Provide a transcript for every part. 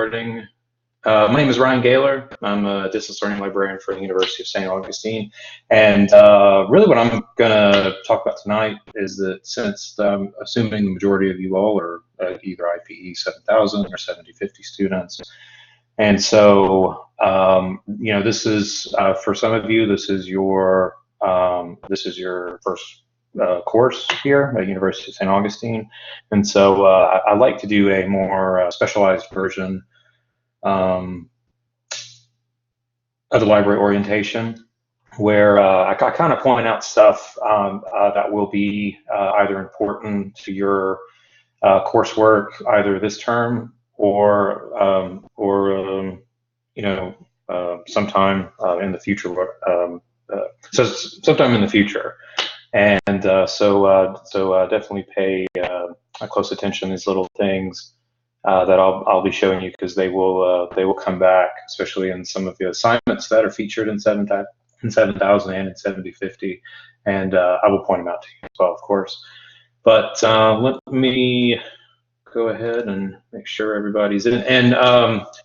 recording. My name is Ryan Gaylor. I'm a distance learning librarian for the University of St. Augustine. And really what I'm going to talk about tonight is that since I'm assuming the majority of you all are either IPE 7000 or 7050 students. And so, this is, for some of you, this is your first course here at University of St. Augustine. And so I like to do a more specialized version of the library orientation, where I kind of point out stuff that will be either important to your coursework either this term or sometime in the future. So sometime in the future, and so definitely pay close attention to these little things that I'll be showing you, because they will come back, especially in some of the assignments that are featured in 7000 and in 7050, and I will point them out to you as well, of course. But let me go ahead and make sure everybody's in. And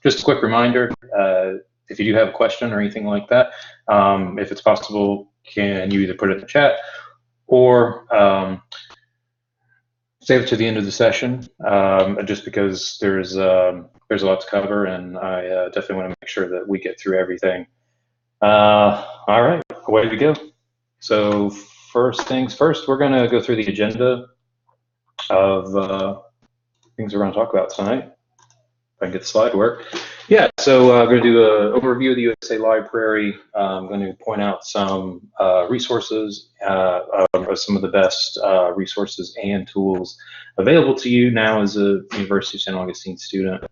just a quick reminder, if you do have a question or anything like that, if it's possible, can you either put it in the chat or save it to the end of the session, just because there's a lot to cover, and I definitely want to make sure that we get through everything. All right, away we go. So first things first, we're going to go through the agenda of things we're going to talk about tonight. If I can get the slide to work. Yeah, so I'm going to do an overview of the USA Library. I'm going to point out some resources, some of the best resources and tools available to you now as a University of St. Augustine student.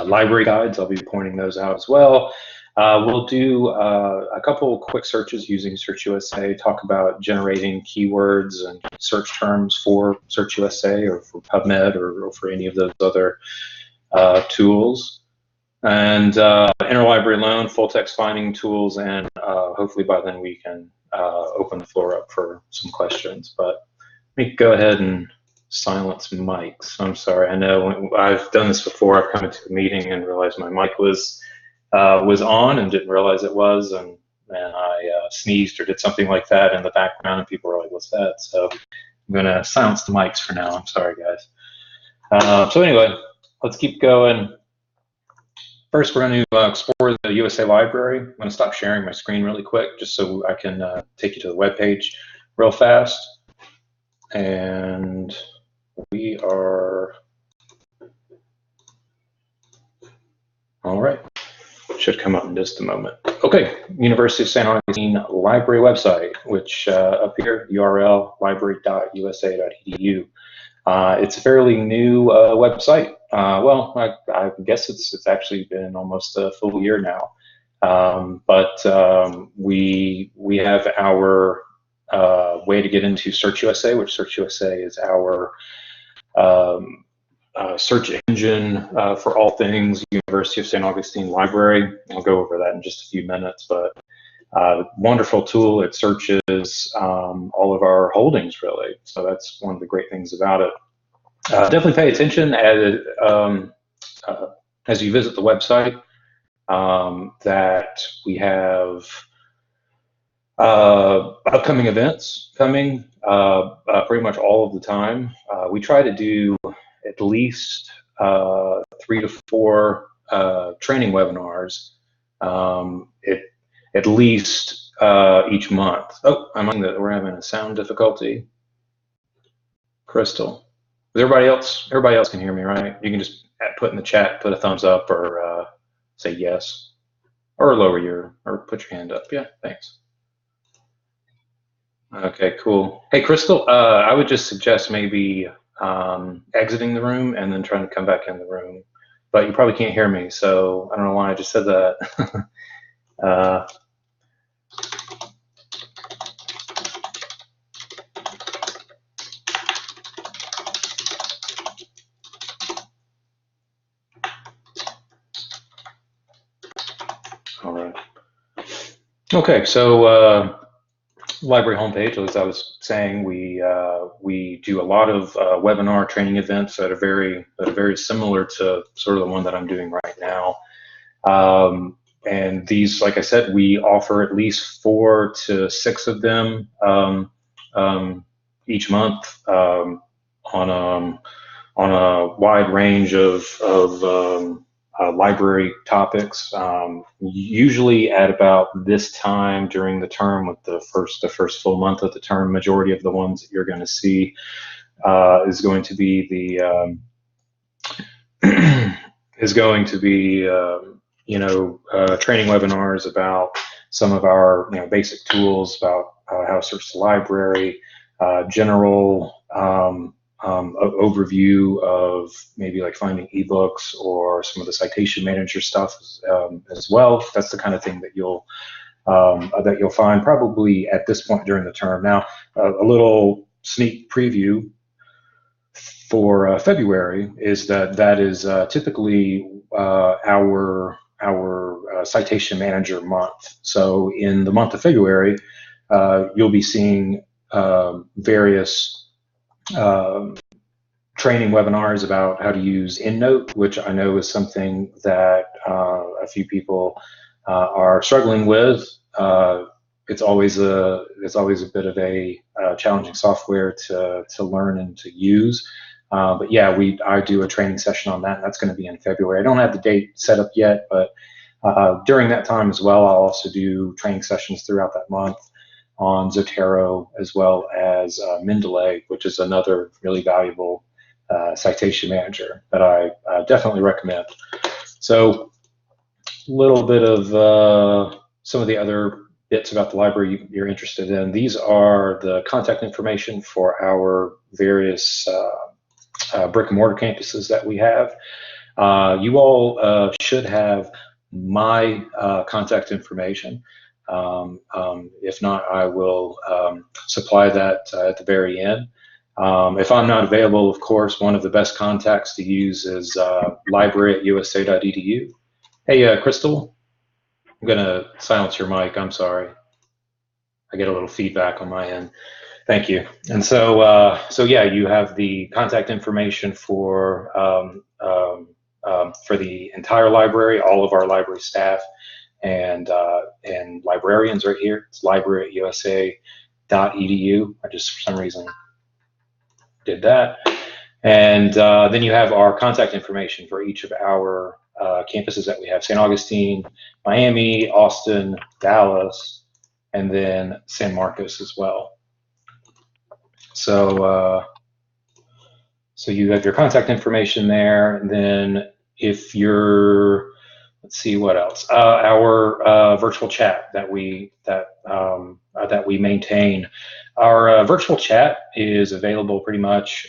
Library guides, I'll be pointing those out as well. We'll do a couple quick searches using SearchUSA, talk about generating keywords and search terms for SearchUSA or for PubMed or for any of those other tools. And interlibrary loan, full text finding tools, and hopefully by then we can open the floor up for some questions. But let me go ahead and silence mics. I'm sorry, I know I've done this before. I've come into a meeting and realized my mic was on and didn't realize it was, and I sneezed or did something like that in the background, and people were like, "What's that?" So I'm gonna silence the mics for now. I'm sorry, guys. So anyway, let's keep going. First, we're going to explore the USA Library. I'm going to stop sharing my screen really quick, just so I can take you to the web page real fast. And we are all right. Should come up in just a moment. Okay, University of St. Augustine Library website, which up here, URL library.usa.edu. It's a fairly new website. Well, I guess it's actually been almost a full year now. But we have our way to get into SearchUSA, which SearchUSA is our search engine for all things University of St. Augustine Library. I'll go over that in just a few minutes, but wonderful tool. It searches all of our holdings, really. So that's one of the great things about it. Definitely pay attention as you visit the website that we have upcoming events coming pretty much all of the time. We try to do at least 3 to 4 training webinars at least each month. Oh, we're having a sound difficulty. Crystal. Everybody else can hear me, right? You can just put in the chat, put a thumbs up, or say yes, or or put your hand up. Yeah, thanks. Okay, cool. Hey, Crystal, I would just suggest maybe exiting the room and then trying to come back in the room. But you probably can't hear me, so I don't know why I just said that. All right. Okay, so library homepage, as I was saying, we do a lot of webinar training events that are very similar to sort of the one that I'm doing right now. And these, like I said, we offer at least 4 to 6 of them each month on a wide range of library topics. Usually at about this time during the term, with the first full month of the term, majority of the ones that you're going to see is going to be the training webinars about some of our basic tools about how to search the library, general overview of maybe like finding ebooks or some of the citation manager stuff as well. That's the kind of thing that you'll find probably at this point during the term. Now, a little sneak preview for February is that is typically our citation manager month. So in the month of February, you'll be seeing various training webinars about how to use EndNote, which I know is something that a few people are struggling with. It's always a bit of a challenging software to learn and to use. But yeah, I do a training session on that, and that's going to be in February. I don't have the date set up yet, but during that time as well, I'll also do training sessions throughout that month on Zotero, as well as Mendeley, which is another really valuable citation manager that I definitely recommend. So a little bit of some of the other bits about the library you're interested in. These are the contact information for our various brick and mortar campuses that we have. You all should have my contact information. If not, I will supply that at the very end. If I'm not available, of course, one of the best contacts to use is library@usa.edu. Hey, Crystal, I'm going to silence your mic. I'm sorry. I get a little feedback on my end. Thank you. And so, yeah, you have the contact information for the entire library, all of our library staff, and librarians right here. It's library@usa.edu. I just, for some reason, did that. And then you have our contact information for each of our campuses that we have: St. Augustine, Miami, Austin, Dallas, and then San Marcos as well. So, so you have your contact information there, and then if you're, let's see what else. Our virtual chat that we maintain. Our virtual chat is available pretty much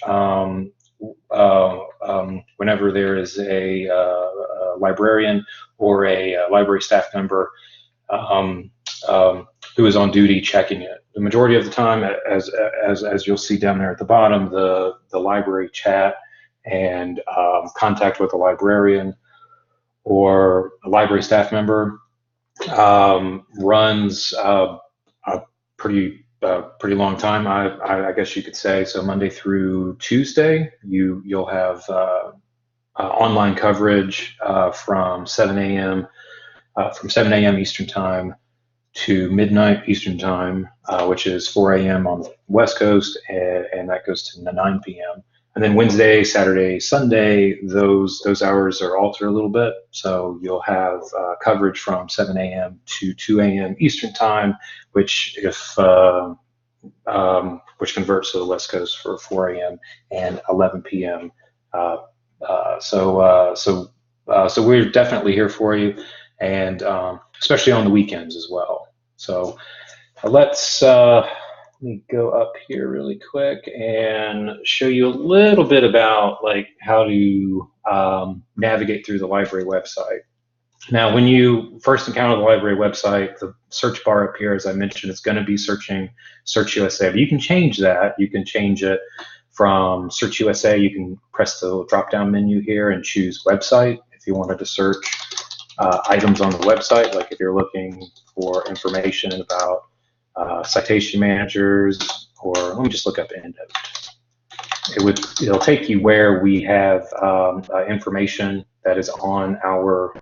whenever there is a librarian or a library staff member who is on duty checking it. The majority of the time, as you'll see down there at the bottom, the library chat and contact with a librarian or a library staff member runs a pretty long time, I guess you could say. So Monday through Tuesday, you'll have online coverage from 7 a.m. Eastern time to midnight Eastern time, which is 4 a.m. on the West Coast, and that goes to 9 p.m. And then Wednesday, Saturday, Sunday, those hours are altered a little bit. So you'll have coverage from 7 a.m. to 2 a.m. Eastern time, which converts to the West Coast for 4 a.m. and 11 p.m. So we're definitely here for you, and especially on the weekends as well. So let me go up here really quick and show you a little bit about like how to navigate through the library website. Now, when you first encounter the library website, the search bar up here, as I mentioned, it's going to be searching Search USA, but you can change that. You can change it from Search USA. You can press the drop-down menu here and choose website if you wanted to search items on the website, like if you're looking for information about citation managers, or let me just look up EndNote. It'll take you where we have information that is on our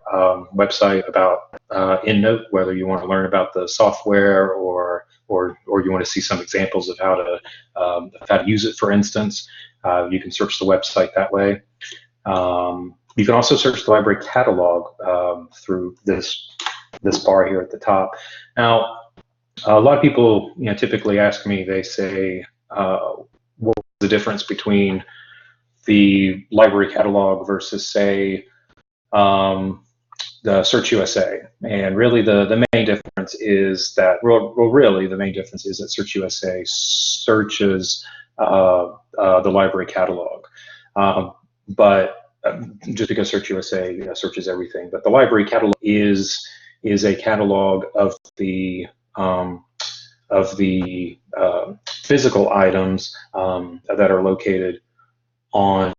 website about EndNote, whether you want to learn about the software or you want to see some examples of how to use it. For instance, you can search the website that way. You can also search the library catalog through this bar here at the top. Now, a lot of people, typically ask me. They say, what's the difference between the library catalog versus, say, the Search USA? And really, the main difference is that, really, the main difference is that Search USA searches the library catalog. But just because Search USA searches everything, but the library catalog is a catalog of the physical items that are located on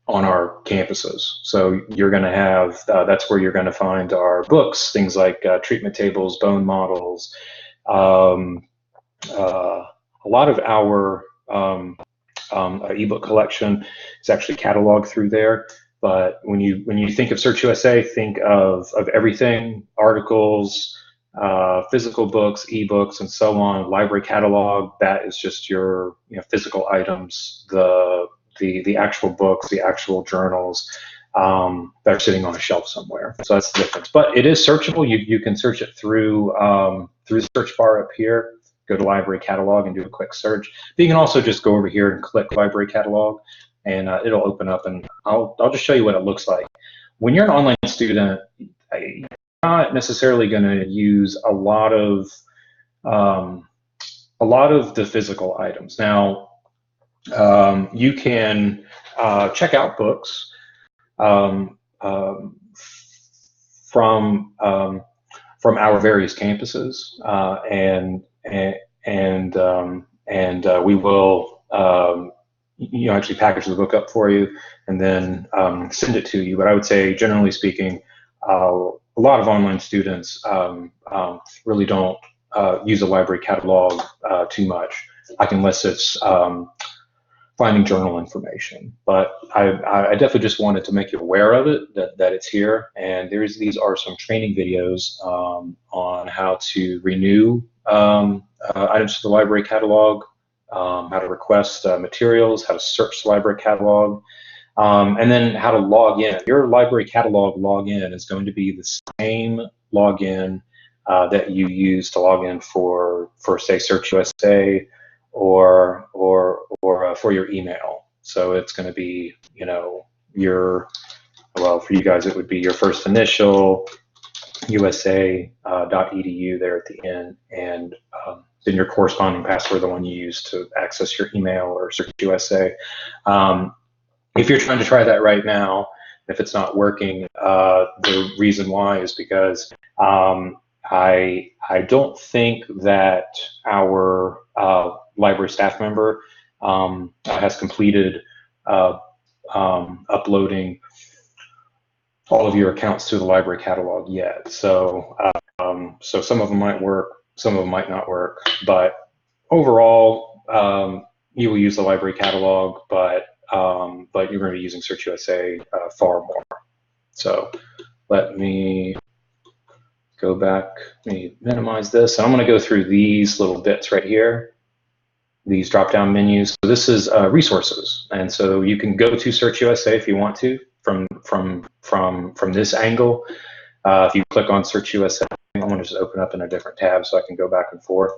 our campuses. So you're going to have that's where you're going to find our books, things like treatment tables, bone models. A lot of our ebook collection is actually cataloged through there. But when you think of Search USA, think of everything: articles, physical books, ebooks, and so on. Library catalog, that is just your physical items, the actual books, the actual journals that are sitting on a shelf somewhere. So that's the difference. But it is searchable. You can search it through the search bar up here. Go to library catalog and do a quick search. But you can also just go over here and click library catalog, and it'll open up, and I'll just show you what it looks like. When you're an online student, you're not necessarily going to use a lot of the physical items. Now, you can check out books from our various campuses, and we will actually package the book up for you and then send it to you. But I would say, generally speaking, a lot of online students really don't use a library catalog too much, like unless it's finding journal information. But I definitely just wanted to make you aware of it, that it's here. And these are some training videos on how to renew items to the library catalog, how to request materials, how to search the library catalog, and then how to log in. Your library catalog login is going to be the same login that you use to log in for say, Search USA or for your email. So it's going to be, for you guys, it would be your first initial, usa.edu there at the end, and then your corresponding password, the one you use to access your email or Search USA. If you're trying to try that right now, if it's not working, the reason why is because I don't think that our library staff member has completed uploading all of your accounts to the library catalog yet. So so some of them might work, some of them might not work, but overall you will use the library catalog, but you're going to be using Search USA far more. So let me go back, let me minimize this, and I'm going to go through these little bits right here, these drop-down menus. So this is resources, and so you can go to Search USA if you want to from this angle. If you click on Search USA, I'm going to just open up in a different tab so I can go back and forth.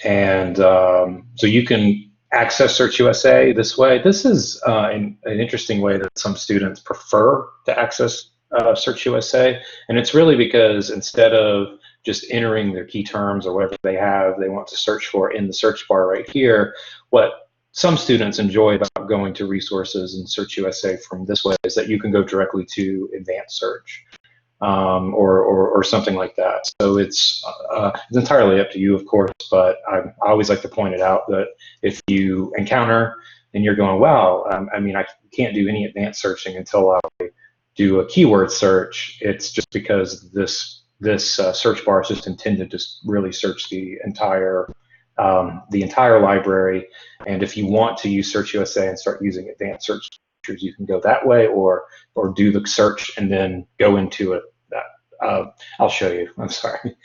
And so you can access Search USA this way. This is an interesting way that some students prefer to access Search USA, and it's really because instead of just entering their key terms or whatever they want to search for in the search bar right here, what some students enjoy about going to resources and Search USA from this way is that you can go directly to advanced search or something like that. So it's entirely up to you, of course, but I always like to point it out that if you encounter and you're going, wow, I mean, I can't do any advanced searching until I do a keyword search, it's just because this this search bar is just intended to really search the entire library. And if you want to use Search USA and start using advanced search features, you can go that way, or do the search and then go into it. I'll show you. I'm sorry.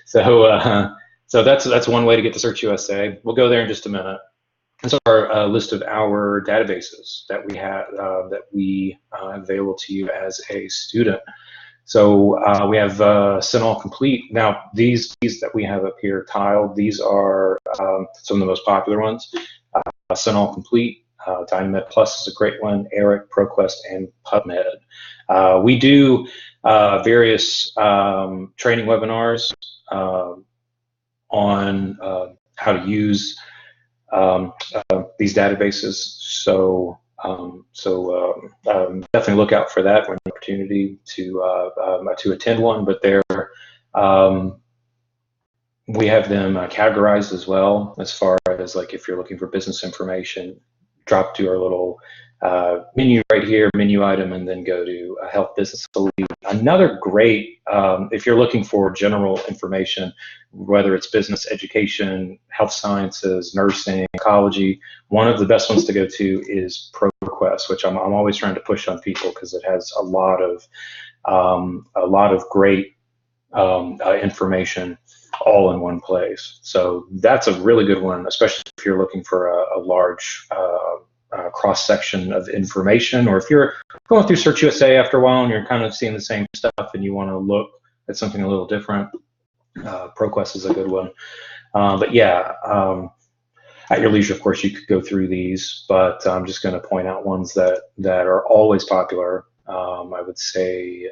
So that's one way to get to Search USA. We'll go there in just a minute. This is our list of our databases that we have available to you as a student. So we have CINAHL Complete. Now these that we have up here tiled, these are some of the most popular ones. CINAHL Complete, Dynamed Plus is a great one, ERIC, ProQuest, and PubMed. We do various training webinars on how to use these databases. So definitely look out for that when an opportunity to attend one. But we have them categorized as well, as far as like if you're looking for business information, drop to our little menu right here, menu item, and then go to Health Business Elite. Another great, if you're looking for general information, whether it's business, education, health sciences, nursing, oncology, one of the best ones to go to is ProQuest, which I'm always trying to push on people because it has a lot of great information all in one place. So that's a really good one, especially if you're looking for a large cross section of information, or if you're going through Search USA after a while and you're kind of seeing the same stuff and you want to look at something a little different. ProQuest is a good one. But yeah, at your leisure, of course, you could go through these, but I'm just going to point out ones that are always popular. I would say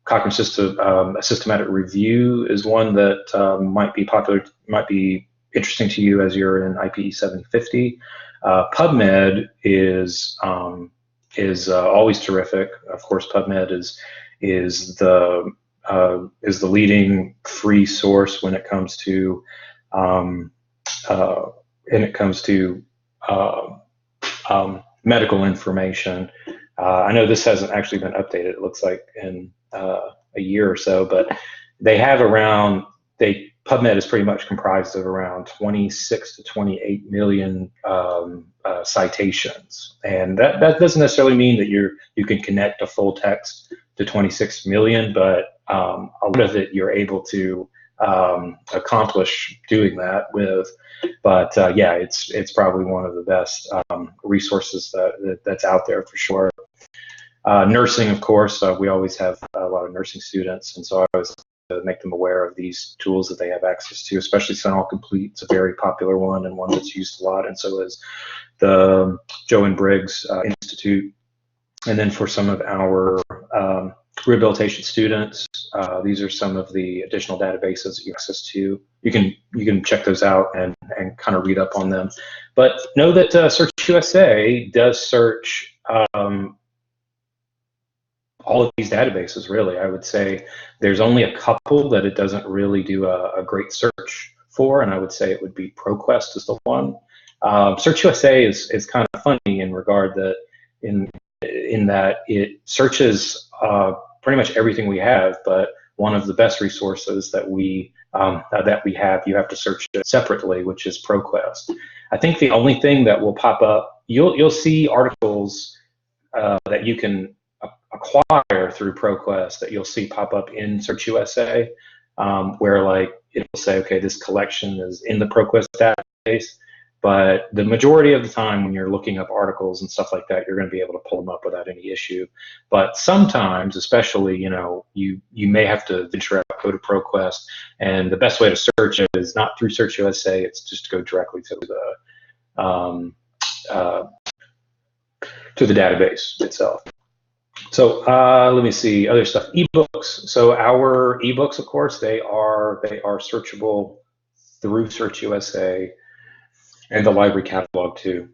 Cochrane Systematic Review is one that might be popular, might be interesting to you as you're in IPE 750. PubMed is always terrific. Of course, PubMed is the leading free source when it comes to medical information. I know this hasn't actually been updated. It looks like in a year or so, but they have PubMed is pretty much comprised of around 26 to 28 million citations, and that doesn't necessarily mean that you can connect a full text to 26 million, but a lot of it you're able to accomplish doing that with. But yeah, it's probably one of the best resources that's out there for sure. Nursing, of course, we always have a lot of nursing students, and so I always make them aware of these tools that they have access to, especially CINAHL Complete. It's a very popular one and one that's used a lot, and so is the Joe and Briggs Institute. And then for some of our rehabilitation students, these are some of the additional databases that you have access to. You can check those out and kind of read up on them. But know that Search USA does search all of these databases, really. I would say there's only a couple that it doesn't really do a great search for, and I would say it would be ProQuest is the one. Search USA is kind of funny in regard that in that it searches pretty much everything we have, but one of the best resources that we have, you have to search it separately, which is ProQuest. I think the only thing that will pop up, you'll see articles that you can acquire through ProQuest that you'll see pop up in Search USA, where like it'll say, okay, this collection is in the ProQuest database. But the majority of the time when you're looking up articles and stuff like that, you're going to be able to pull them up without any issue. But sometimes, especially, you may have to venture out, go to ProQuest, and the best way to search it is not through Search USA. It's just to go directly to the database itself. So let me see other stuff. Ebooks. So our ebooks, of course, they are searchable through Search USA. And the library catalog too.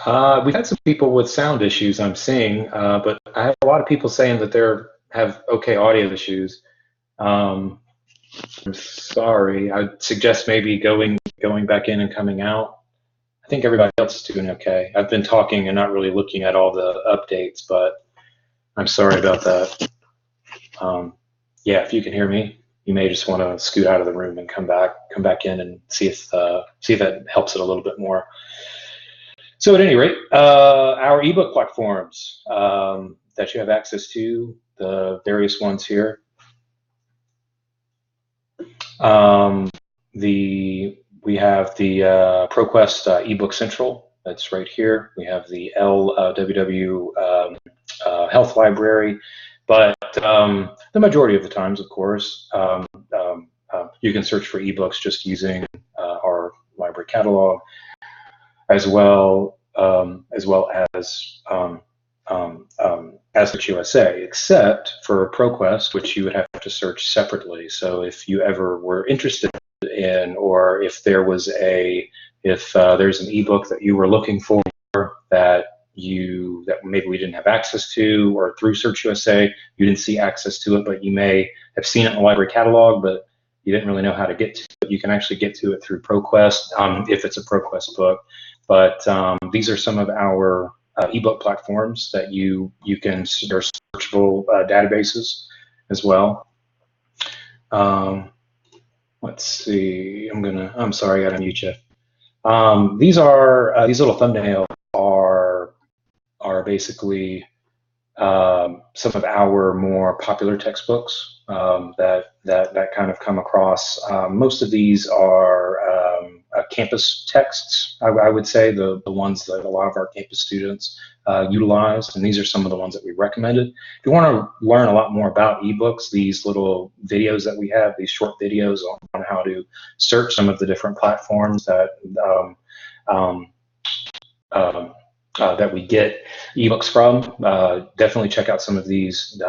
We've had some people with sound issues I'm seeing, but I have a lot of people saying that they have okay audio issues. I'm sorry. I'd suggest maybe going back in and coming out. I think everybody else is doing okay. I've been talking and not really looking at all the updates, but I'm sorry about that. Yeah, if you can hear me, you may just want to scoot out of the room and come back in and see if that helps it a little bit more. So at any rate, our ebook platforms that you have access to, the various ones here. We have the ProQuest ebook Central. That's right here. We have the LWW Health Library, but the majority of the times, of course, you can search for ebooks just using our library catalog, as well as Search USA, except for ProQuest, which you would have to search separately. So if you ever were interested in, or if there's an ebook that you were looking for that maybe we didn't have access to, or through Search USA you didn't see access to it, but you may have seen it in the library catalog, but you didn't really know how to get to it, you can actually get to it through ProQuest if it's a ProQuest book. But these are some of our ebook platforms that you can, there are searchable databases as well. Let's see. I'm sorry, I got to mute you. These little thumbnails are basically some of our more popular textbooks that kind of come across. Most of these are campus texts, I would say, the ones that a lot of our campus students utilize, and these are some of the ones that we recommended. If you want to learn a lot more about ebooks, these little videos that we have, these short videos on how to search some of the different platforms that that we get ebooks from. Definitely check out some of these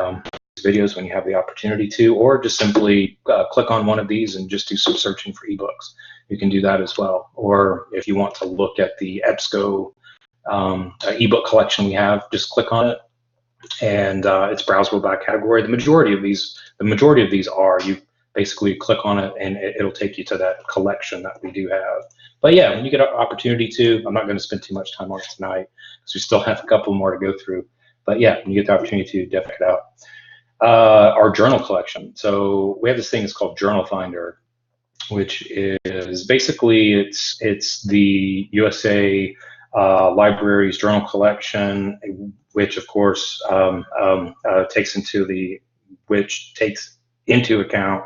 videos when you have the opportunity to, or just simply click on one of these and just do some searching for ebooks. You can do that as well. Or if you want to look at the EBSCO ebook collection we have, just click on it, and it's browsable by category. The majority of these are, you basically click on it and it'll take you to that collection that we do have. But yeah, when you get an opportunity to, I'm not going to spend too much time on it tonight because we still have a couple more to go through. But yeah, when you get the opportunity to, definitely check it out. Our journal collection. So we have this thing that's called Journal Finder, which is basically it's the USA Library's journal collection, which of course takes into account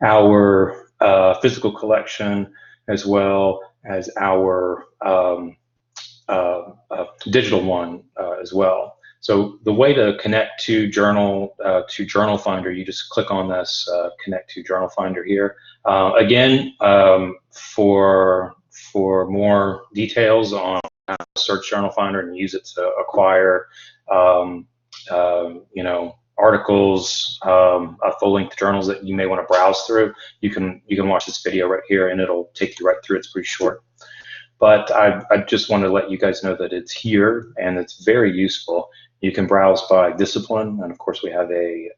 our physical collection, as well as our digital one as well. So the way to connect to Journal Finder, you just click on this Connect to Journal Finder here. Again, for more details on how to search Journal Finder and use it to acquire, articles, full-length journals that you may want to browse through, you can watch this video right here, and it'll take you right through. It's pretty short. But I just want to let you guys know that it's here and it's very useful. You can browse by discipline, and of course we have a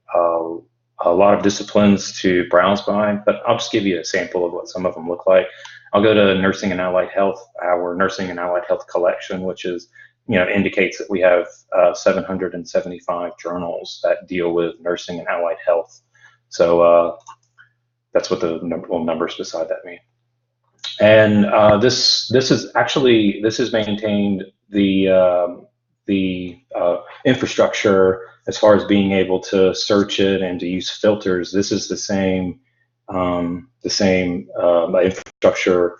lot of disciplines to browse by, but I'll just give you a sample of what some of them look like. I'll go to Nursing and Allied Health, our Nursing and Allied Health collection, which is, indicates that we have 775 journals that deal with nursing and allied health. So that's what the little numbers beside that mean. And this is maintained the infrastructure as far as being able to search it and to use filters. This is the same infrastructure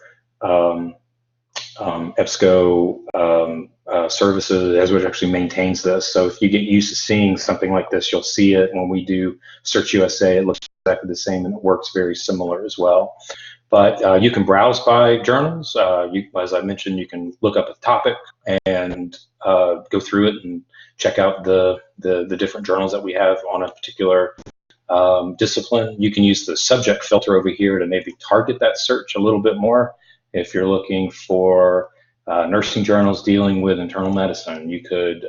EBSCO services as which actually maintains this. So if you get used to seeing something like this, you'll see it when we do Search USA. It looks exactly the same and it works very similar as well. But you can browse by journals. As I mentioned, you can look up a topic and go through it and check out the different journals that we have on a particular discipline. You can use the subject filter over here to maybe target that search a little bit more. If you're looking for nursing journals dealing with internal medicine, you could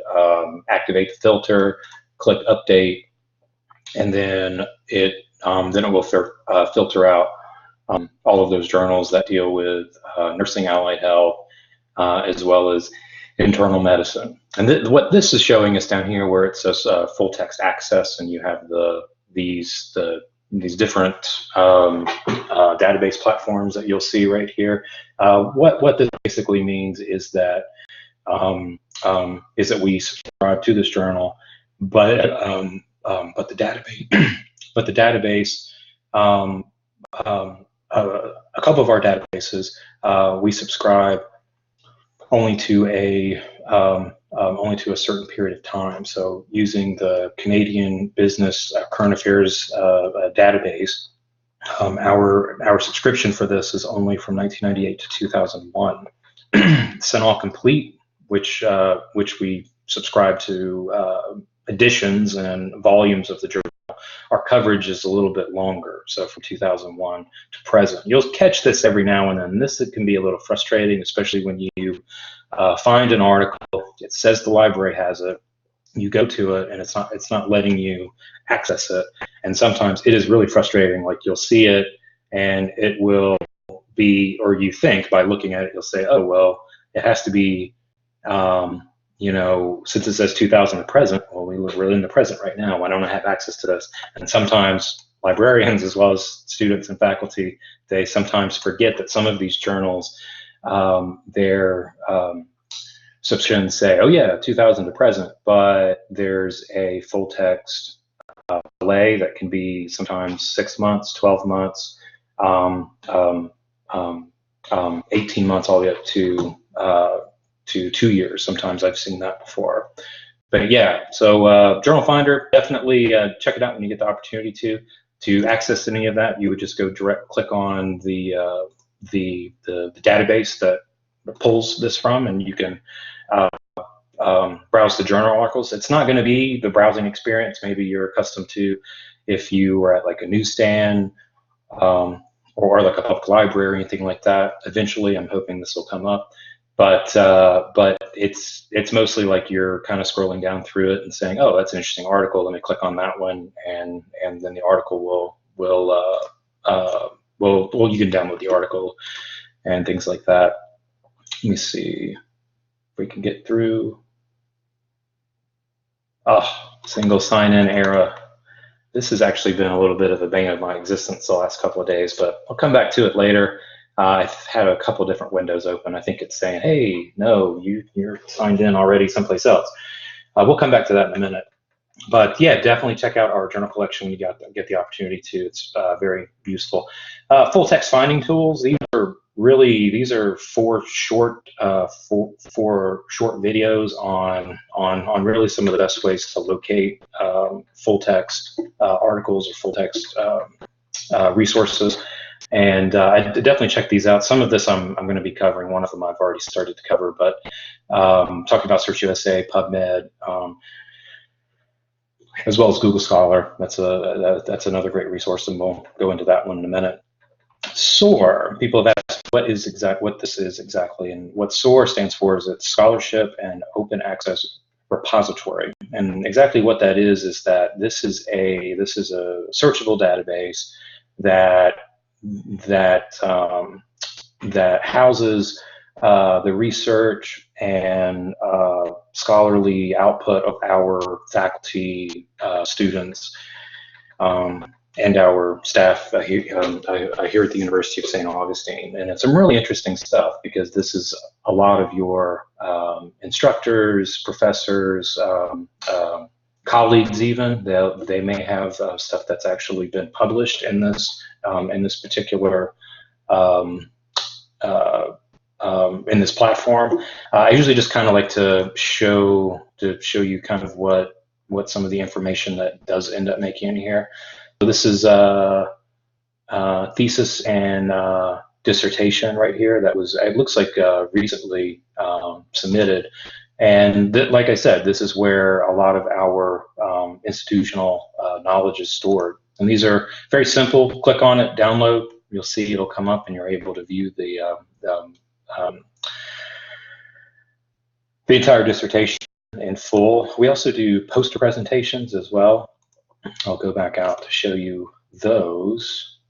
activate the filter, click update, and then it will filter out all of those journals that deal with nursing allied health, as well as internal medicine. And what this is showing us down here, where it says full text access, and you have these different database platforms that you'll see right here. What this basically means is that we subscribe to this journal, but the database but the database a couple of our databases we subscribe only to a certain period of time. So using the Canadian Business Current Affairs database, our subscription for this is only from 1998 to 2001. CENTAL Complete, which we subscribe to editions and volumes of the journal, our coverage is a little bit longer, so from 2001 to present. You'll catch this every now and then. This can be a little frustrating, especially when you find an article, it says the library has it, you go to it, and it's not letting you access it. And sometimes it is really frustrating. Like, you'll see it, and it will be, or you think by looking at it, you'll say, oh, well, it has to be, since it says 2000 to present, well, we're in the present right now. Why don't I have access to this? And sometimes librarians, as well as students and faculty, they sometimes forget that some of these journals, their subscriptions say, oh yeah, 2000 to present, but there's a full text delay that can be sometimes 6 months, 12 months, 18 months, all the way up to 2 years. Sometimes I've seen that before. But yeah, so Journal Finder, definitely check it out when you get the opportunity to. To access any of that, you would just go click on the database that pulls this from, and you can browse the journal articles. It's not going to be the browsing experience maybe you're accustomed to if you were at like a newsstand or like a public library or anything like that. Eventually, I'm hoping this will come up. But it's mostly like you're kind of scrolling down through it and saying, oh, that's an interesting article. Let me click on that one, and then the article will you can download the article and things like that. Let me see if we can get through. Oh, single sign-in era. This has actually been a little bit of a bane of my existence the last couple of days, but I'll come back to it later. I've had a couple different windows open. I think it's saying, hey, no, you're signed in already someplace else. We'll come back to that in a minute. But yeah, definitely check out our journal collection when you get the opportunity to. It's very useful. Full text finding tools. These are four short videos on really some of the best ways to locate full text articles or full text resources. And I definitely check these out. Some of this I'm going to be covering. One of them I've already started to cover, but talking about Search USA, PubMed, as well as Google Scholar. That's another great resource, and we'll go into that one in a minute. SOAR. People have asked what this is exactly, and what SOAR stands for is it's Scholarship and Open Access Repository. And exactly what that is that this is a searchable database that houses the research and scholarly output of our faculty, students, and our staff here at the University of St. Augustine. And it's some really interesting stuff, because this is a lot of your instructors, professors, colleagues even. They may have stuff that's actually been published in this particular in this platform. I usually just kind of like to show you kind of what some of the information that does end up making in here. So this is thesis and dissertation right here. That was, it looks like recently submitted. And like I said, this is where a lot of our institutional knowledge is stored. And these are very simple. Click on it, download. You'll see it'll come up, and you're able to view the entire dissertation in full. We also do poster presentations as well. I'll go back out to show you those.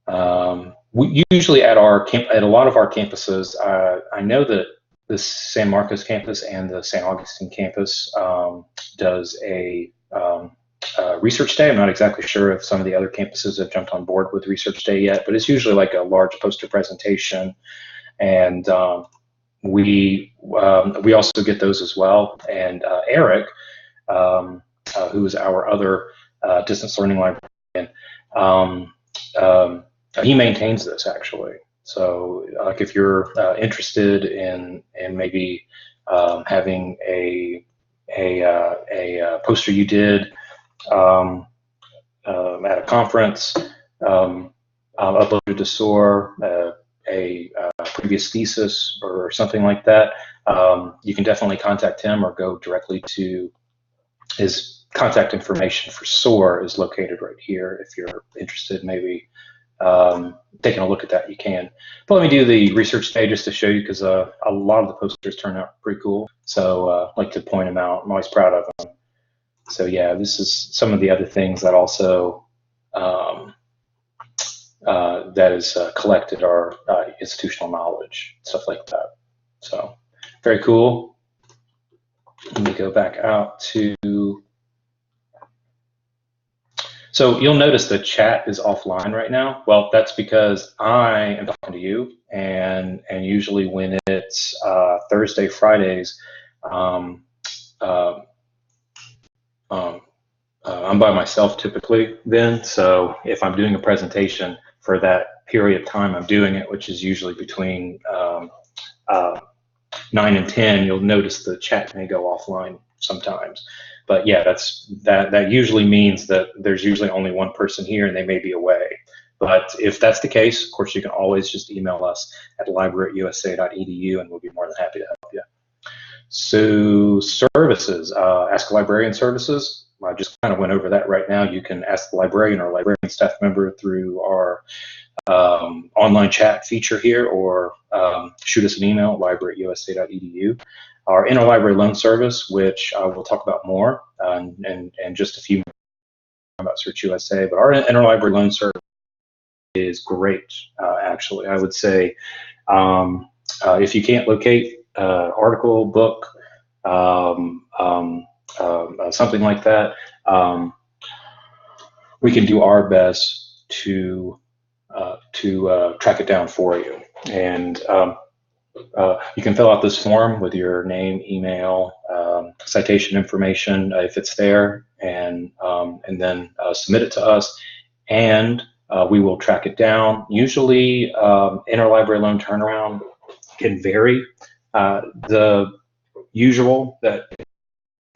We usually at a lot of our campuses, I know that the San Marcos campus and the San Augustine campus does a research day. I'm not exactly sure if some of the other campuses have jumped on board with research day yet, but it's usually like a large poster presentation, and we also get those as well. And Eric, who is our other distance learning librarian, um, he maintains this actually. So, like, if you're interested in maybe having a poster you did at a conference, uploaded to SOAR, a previous thesis or something like that, you can definitely contact him or go directly to his contact information for SOAR is located right here. If you're interested, maybe taking a look at that, you can. But let me do the research day just to show you, because a lot of the posters turn out pretty cool. So I like to point them out. I'm always proud of them. So yeah, this is some of the other things that also that is collected our institutional knowledge, stuff like that. So very cool. Let me go back out to, so you'll notice the chat is offline right now. Well, that's because I am talking to you, and usually when it's Thursday, Fridays, I'm by myself typically then. So if I'm doing a presentation for that period of time I'm doing it, which is usually between 9 and 10, you'll notice the chat may go offline sometimes. But yeah, that usually means that there's usually only one person here and they may be away. But if that's the case, of course, you can always just email us at library@usa.edu and we'll be more than happy to help you. So services, Ask a Librarian services. I just kind of went over that right now. You can ask the librarian or librarian staff member through our online chat feature here, or shoot us an email at library@usa.edu. Our interlibrary loan service, which we'll talk about more in just a few minutes about Search USA, but our interlibrary loan service is great, actually. I would say if you can't locate article, book, something like that, we can do our best to track it down for you. And you can fill out this form with your name, email, citation information if it's there, and then submit it to us, and we will track it down. Usually, interlibrary loan turnaround can vary. The usual that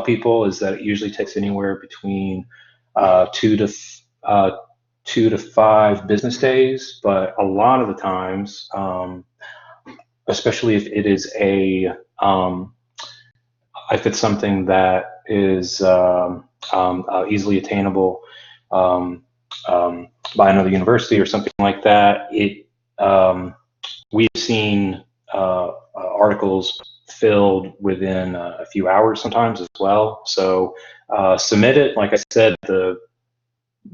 people is that it usually takes anywhere between 2 to 5 business days, but a lot of the times, especially if it is if it's something that is easily attainable by another university or something like that, we've seen articles filled within a few hours sometimes as well. So submit it. Like I said, the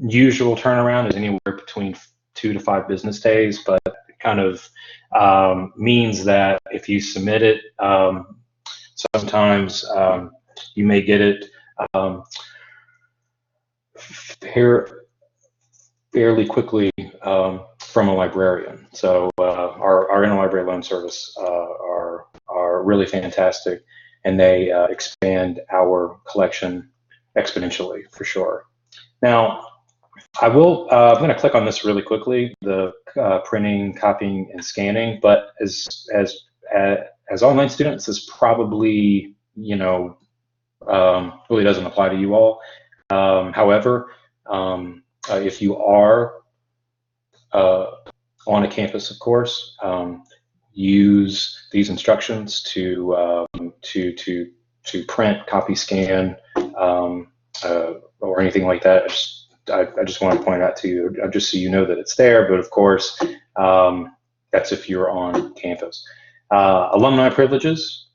usual turnaround is anywhere between 2 to 5 business days, but it kind of means that if you submit it, sometimes you may get it fairly quickly from a librarian. So our interlibrary loan service are really fantastic, and they expand our collection exponentially for sure. Now, I'm going to click on this really quickly, the printing, copying, and scanning. But as online students, this probably really doesn't apply to you all. However, if you are on a campus, of course, use these instructions to print, copy, scan, or anything like that. I just want to point out to you, just so you know that it's there. But of course, that's if you're on campus. Alumni privileges.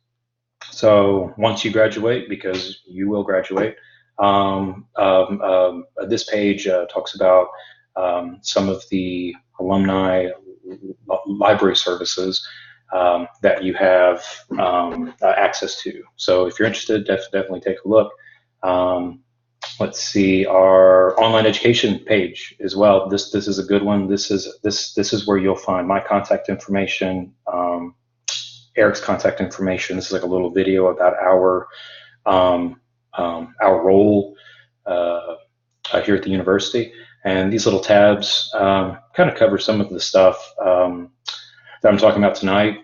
So once you graduate, because you will graduate, this page talks about some of the alumni library services. that you have access to. So if you're interested, definitely take a look. Let's see, our online education page as well. This is a good one. This is where you'll find my contact information, Eric's contact information. This is like a little video about our role here at the university. And these little tabs kind of cover some of the stuff that I'm talking about tonight.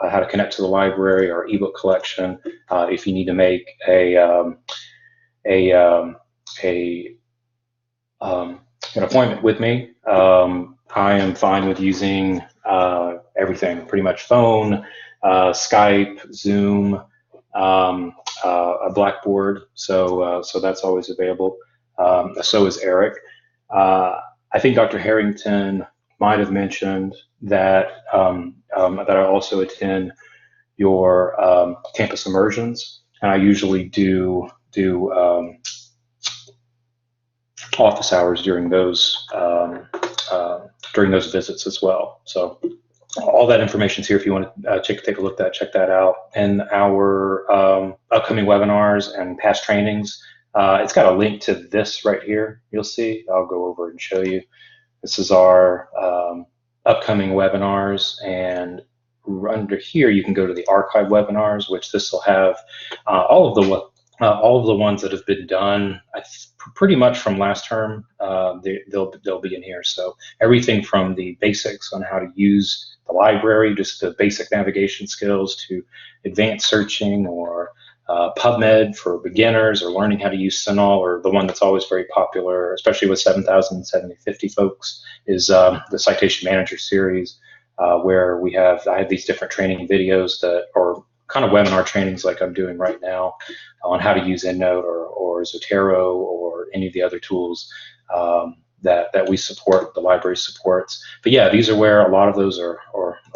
How to connect to the library, our ebook collection. If you need to make an appointment with me, I am fine with using everything, pretty much phone, Skype, Zoom, a Blackboard. So that's always available. So is Eric. I think Dr. Harrington might have mentioned that that I also attend your campus immersions, and I usually do office hours during those visits as well. So all that information is here if you want to take a look at that, check that out. And our upcoming webinars and past trainings, it's got a link to this right here. You'll see. I'll go over and show you. This is our upcoming webinars, and under here you can go to the archive webinars, which this will have all of the ones that have been done pretty much from last term. They'll be in here. So everything from the basics on how to use the library, just the basic navigation skills, to advanced searching, or PubMed for beginners, or learning how to use CINAHL, or the one that's always very popular, especially with 7,000 and 750 folks, is the Citation Manager series, where I have these different training videos that are kind of webinar trainings like I'm doing right now on how to use EndNote or Zotero or any of the other tools that we support, the library supports. But yeah, these are where a lot of those are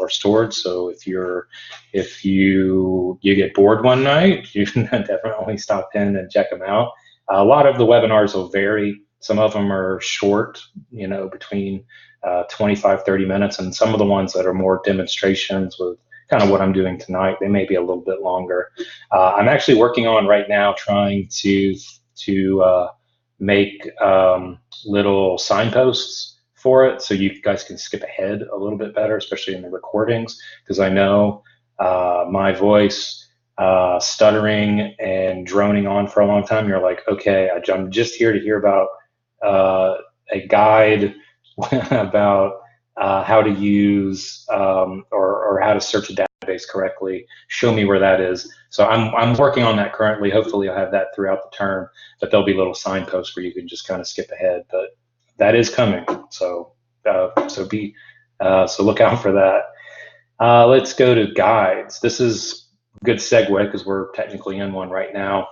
stored. So if you get bored one night, you can definitely stop in and check them out. A lot of the webinars will vary. Some of them are short, between 25, 30 minutes, and some of the ones that are more demonstrations with kind of what I'm doing tonight, they may be a little bit longer. I'm actually working on right now trying to make little signposts for it, so you guys can skip ahead a little bit better, especially in the recordings, because I know my voice stuttering and droning on for a long time. You're like, okay, I'm just here to hear about a guide about how to use or how to search a database correctly. Show me where that is. So I'm working on that currently. Hopefully I'll have that throughout the term, but there'll be little signposts where you can just kind of skip ahead. But that is coming. So so look out for that. Let's go to guides. This is a good segue because we're technically in one right now.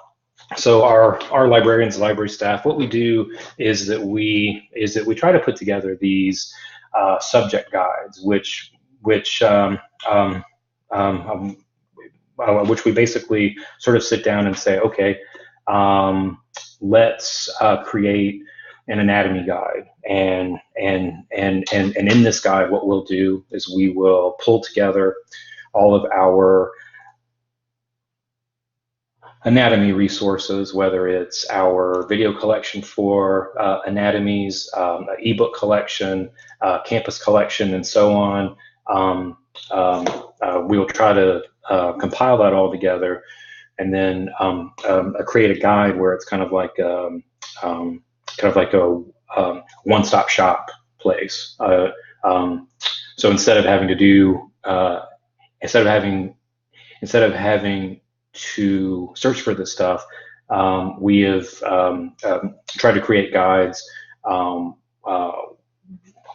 So our librarians, library staff, what we do is that we try to put together these subject guides, which we basically sort of sit down and say, okay, let's create an anatomy guide, and in this guide, what we'll do is we will pull together all of our anatomy resources, whether it's our video collection for anatomies, ebook collection, campus collection, and so on. We'll try to compile that all together, and then create a guide where it's kind of like a one-stop shop place. So instead of having to search for this stuff, we have tried to create guides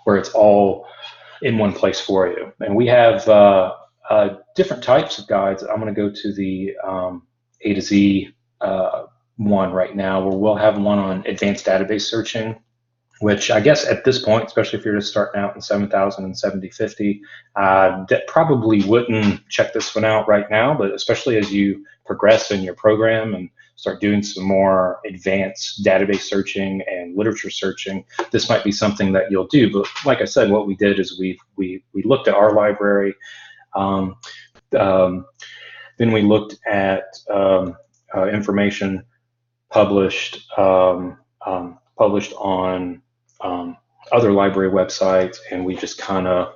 where it's all in one place for you. And we have different types of guides. I'm going to go to the A to Z one right now, where we'll have one on advanced database searching, which I guess at this point, especially if you're just starting out in 7,000 and 7,050, that probably wouldn't check this one out right now, but especially as you progress in your program and start doing some more advanced database searching and literature searching, this might be something that you'll do. But like I said, what we did is we looked at our library. Um, then we looked at information published published on other library websites, and we just kind of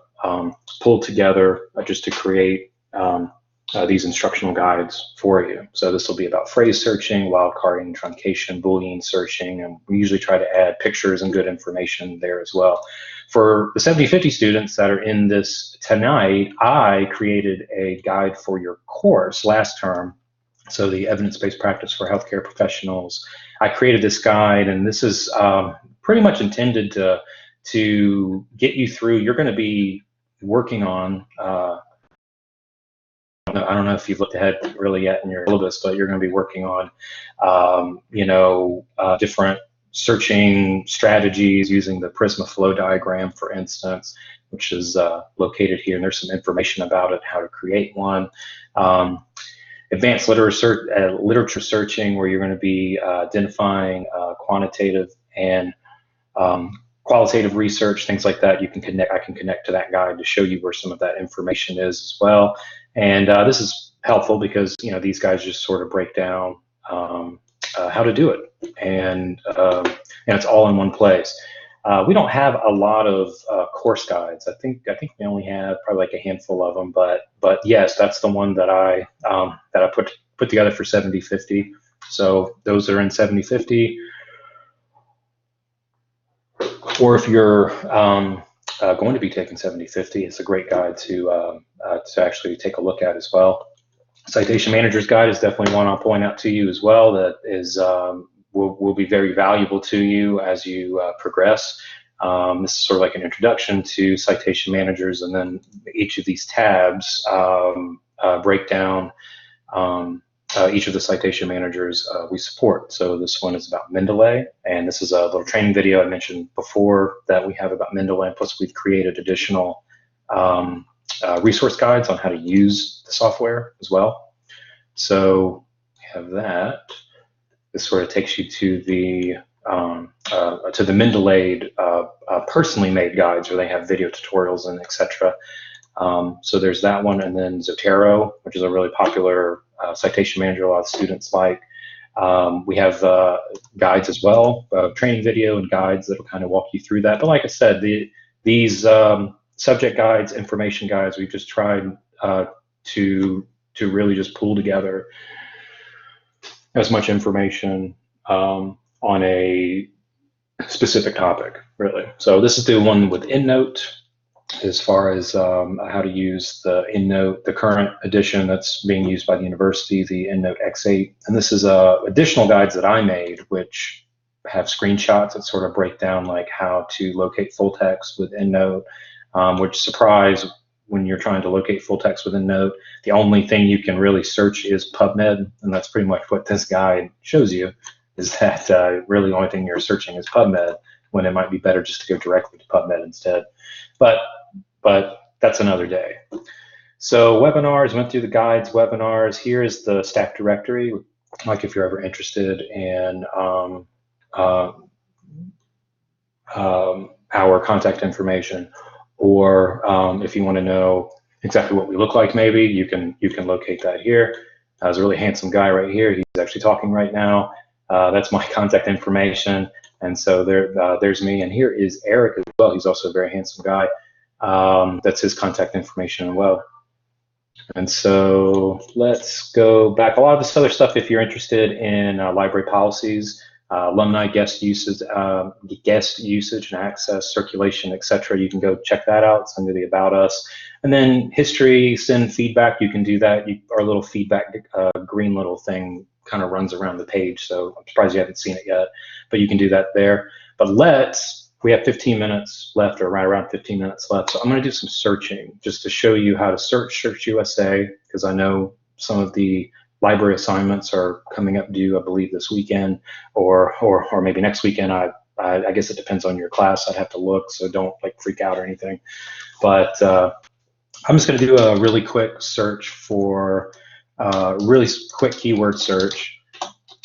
pulled together just to create these instructional guides for you. So this will be about phrase searching, wildcarding, truncation, Boolean searching, and we usually try to add pictures and good information there as well. For the 7050 students that are in this tonight, I created a guide for your course last term. So the evidence-based practice for healthcare professionals. I created this guide, and this is pretty much intended to get you through. You're going to be working on, I don't know if you've looked ahead really yet in your syllabus, but you're going to be working on, different searching strategies using the Prisma flow diagram, for instance, which is located here. And there's some information about it, how to create one. Advanced literature searching, where you're going to be identifying quantitative and qualitative research, things like that. I can connect to that guide to show you where some of that information is as well. And this is helpful because these guys just sort of break down how to do it, and it's all in one place. We don't have a lot of course guides. I think we only have probably like a handful of them. But yes, that's the one that I put together for 7050. So those are in 7050. Or if you're going to be taking 7050, it's a great guide to actually take a look at as well. Citation Manager's Guide is definitely one I'll point out to you as well. That is will be very valuable to you as you progress. This is sort of like an introduction to citation managers, and then each of these tabs break down each of the citation managers we support. So this one is about Mendeley, and this is a little training video I mentioned before that we have about Mendeley, plus we've created additional resource guides on how to use the software as well. So we have that. This sort of takes you to the Mendeley personally made guides, where they have video tutorials and etc. So there's that one, and then Zotero, which is a really popular citation manager a lot of students like. We have guides as well, training video and guides that will kind of walk you through that. But like I said, these subject guides, information guides, we've just tried to really just pull together as much information on a specific topic, really. So this is the one with EndNote, as far as how to use the EndNote, the current edition that's being used by the university, the EndNote X8. And this is additional guides that I made, which have screenshots that sort of break down like how to locate full text with EndNote, which surprise when you're trying to locate full text with EndNote. The only thing you can really search is PubMed, and that's pretty much what this guide shows you, is that really the only thing you're searching is PubMed, when it might be better just to go directly to PubMed instead. But that's another day. So webinars, went through the guides, webinars. Here is the staff directory, like if you're ever interested in our contact information, or if you want to know exactly what we look like, maybe you can locate that here. There's a really handsome guy right here. He's actually talking right now. That's my contact information. And so there's me, and here is Eric as well. He's also a very handsome guy. That's his contact information as well. And so let's go back. A lot of this other stuff, if you're interested in library policies, alumni guest usage and access, circulation, etc., you can go check that out. It's under the About Us. And then history, send feedback. You can do that. Our little feedback green little thing kind of runs around the page, so I'm surprised you haven't seen it yet, but you can do that there. But we have 15 minutes left, or right around 15 minutes left, so I'm going to do some searching just to show you how to search USA, because I know some of the library assignments are coming up due, I believe, this weekend, or maybe next weekend. I guess it depends on your class. I'd have to look, so don't like freak out or anything. But I'm just going to do a really quick search for really quick keyword search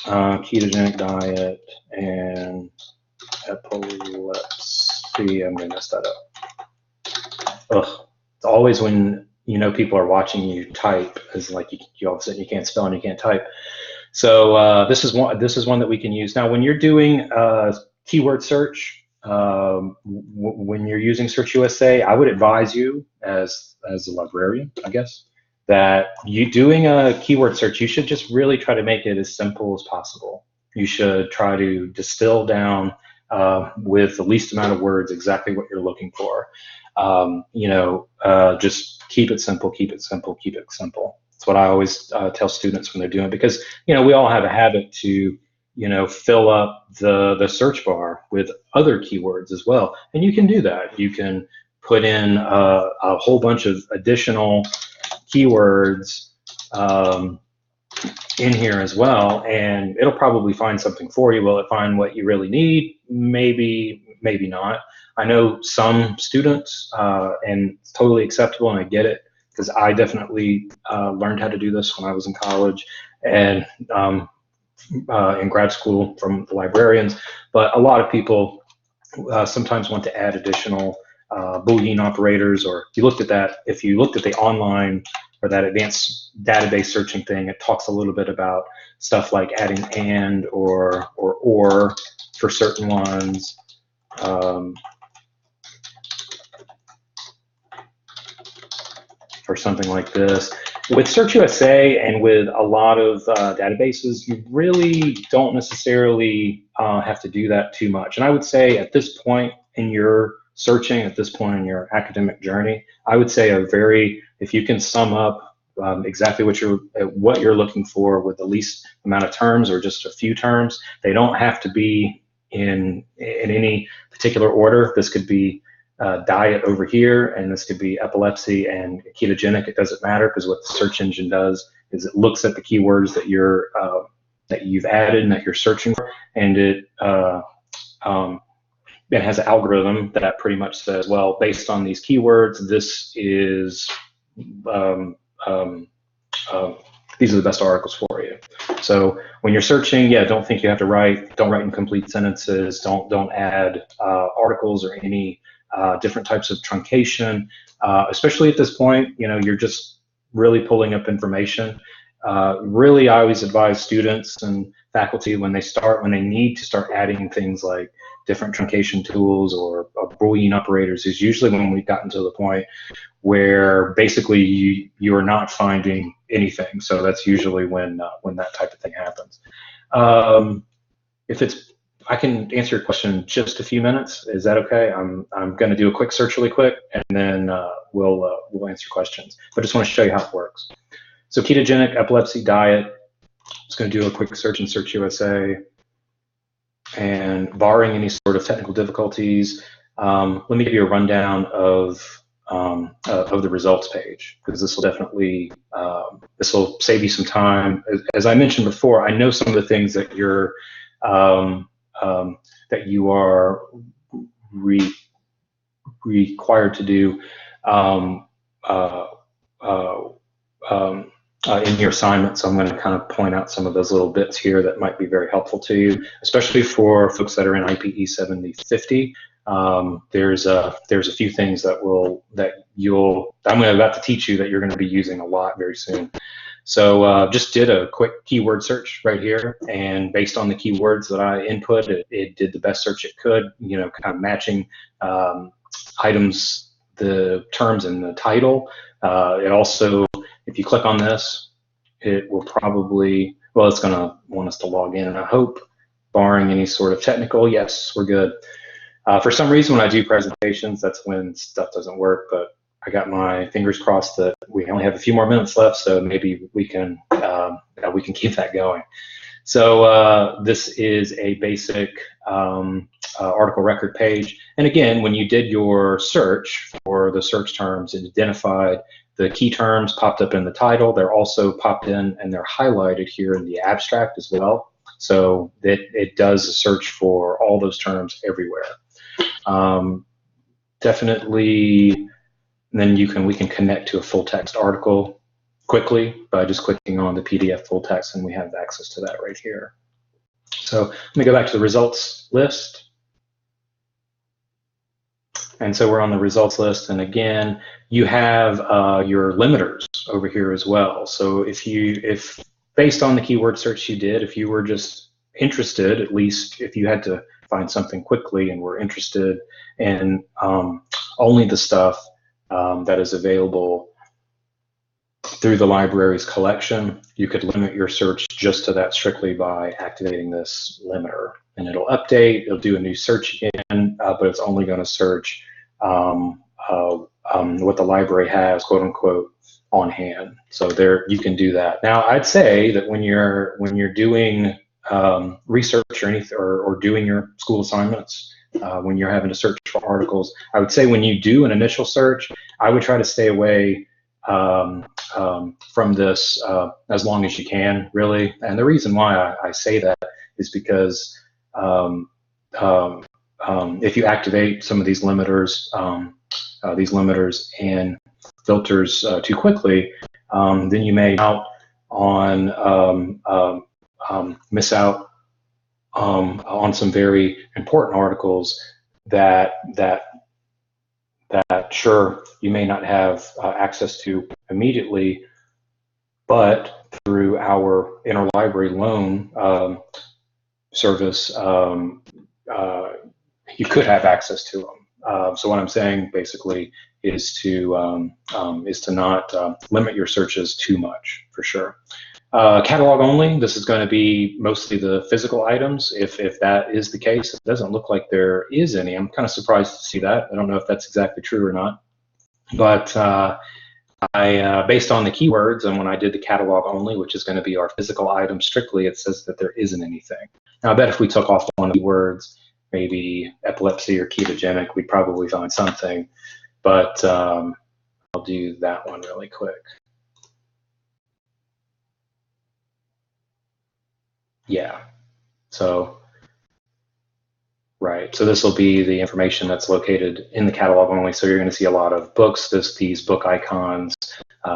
ketogenic diet, and epilepsy. I'm going to mess that up. Ugh. It's always when people are watching you type, is like you all of a sudden you can't spell and you can't type. So this is one that we can use. Now, when you're doing keyword search, when you're using Search USA, I would advise you as a librarian, I guess, that you doing a keyword search, you should just really try to make it as simple as possible. You should try to distill down with the least amount of words exactly what you're looking for. Just keep it simple, keep it simple, keep it simple. That's what I always tell students when they're doing it, because we all have a habit to fill up the search bar with other keywords as well, and you can do that. You can put in a whole bunch of additional keywords in here as well, and it'll probably find something for you. Will it find what you really need? Maybe not. I know some students, and it's totally acceptable, and I get it, because I definitely learned how to do this when I was in college and in grad school from the librarians. But a lot of people sometimes want to add additional Boolean operators, or if you looked at the online or that advanced database searching thing, it talks a little bit about stuff like adding and or for certain ones. Or something like this. With Search USA and with a lot of databases, you really don't necessarily have to do that too much. And I would say at this point in your searching, at this point in your academic journey, I would say if you can sum up exactly what you're looking for with the least amount of terms, or just a few terms. They don't have to be in any particular order. This could be diet over here, and this could be epilepsy and ketogenic. It doesn't matter, because what the search engine does is it looks at the keywords that you've added and that you're searching for, and it has an algorithm that pretty much says, well, based on these keywords, these are the best articles for you. So when you're searching, don't think you have to don't write incomplete sentences, don't add articles or any different types of truncation, especially at this point. You're just really pulling up information. Really, I always advise students and faculty when they need to start adding things like different truncation tools or Boolean operators, is usually when we've gotten to the point where basically you are not finding anything. So that's usually when that type of thing happens. I can answer your question in just a few minutes. Is that okay? I'm going to do a quick search really quick, and then we'll answer questions. But I just want to show you how it works. So ketogenic epilepsy diet. I'm just going to do a quick search in Search USA, and barring any sort of technical difficulties, let me give you a rundown of the results page, because this will definitely save you some time. As I mentioned before, I know some of the things that you're that you are required to do in your assignment. So I'm going to kind of point out some of those little bits here that might be very helpful to you, especially for folks that are in IPE 7050. There's a few things that I'm about to teach you that you're going to be using a lot very soon. So just did a quick keyword search right here, and based on the keywords that I input, it did the best search it could, kind of matching items, the terms in the title. It also, if you click on this, it will probably, it's going to want us to log in, and I hope, barring any sort of technical, yes, we're good. For some reason, when I do presentations, that's when stuff doesn't work, but I got my fingers crossed that we only have a few more minutes left, so maybe we can keep that going. So this is a basic article record page. And again, when you did your search for the search terms, it identified the key terms, popped up in the title. They're also popped in and they're highlighted here in the abstract as well. So it does a search for all those terms everywhere. Definitely. And then we can connect to a full text article quickly by just clicking on the PDF full text, and we have access to that right here. So let me go back to the results list. And so we're on the results list. And again, you have your limiters over here as well. So if based on the keyword search you did, if you were just interested, at least if you had to find something quickly and were interested in only the stuff that is available through the library's collection, you could limit your search just to that strictly by activating this limiter. And it'll update, it'll do a new search again, but it's only going to search what the library has, quote unquote, on hand. So there, you can do that. Now, I'd say that when you're doing research or anything, or doing your school assignments, when you're having to search for articles, I would say when you do an initial search, I would try to stay away from this as long as you can, really. And the reason why I say that is because if you activate some of these limiters and filters too quickly, then you may miss out on some very important articles that sure you may not have access to immediately, but through our interlibrary loan service, you could have access to them. So what I'm saying basically is to not limit your searches too much, for sure. Catalog only, this is going to be mostly the physical items. If that is the case, it doesn't look like there is any. I'm kind of surprised to see that. I don't know if that's exactly true or not. But I based on the keywords, and when I did the catalog only, which is going to be our physical items strictly, it says that there isn't anything. Now, I bet if we took off one of the words, maybe epilepsy or ketogenic, we'd probably find something. But I'll do that one really quick. Yeah, so, right. So this will be the information that's located in the catalog only. So you're going to see a lot of books, these book icons,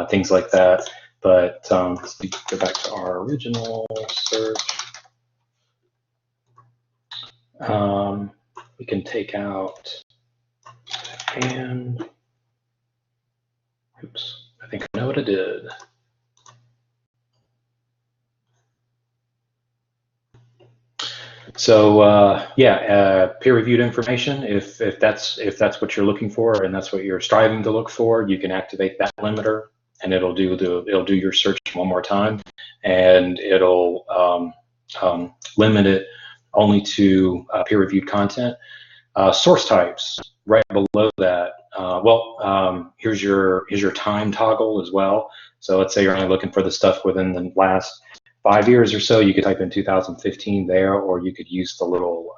things like that. But let's go back to our original search. We can take out, and oops, I think I know what I did. So peer-reviewed information. If that's what you're looking for and that's what you're striving to look for, you can activate that limiter, and it'll do your search one more time, and it'll limit it only to peer-reviewed content. Source types right below that. Here's your time toggle as well. So let's say you're only looking for the stuff within the last 5 years or so, you could type in 2015 there, or you could use the little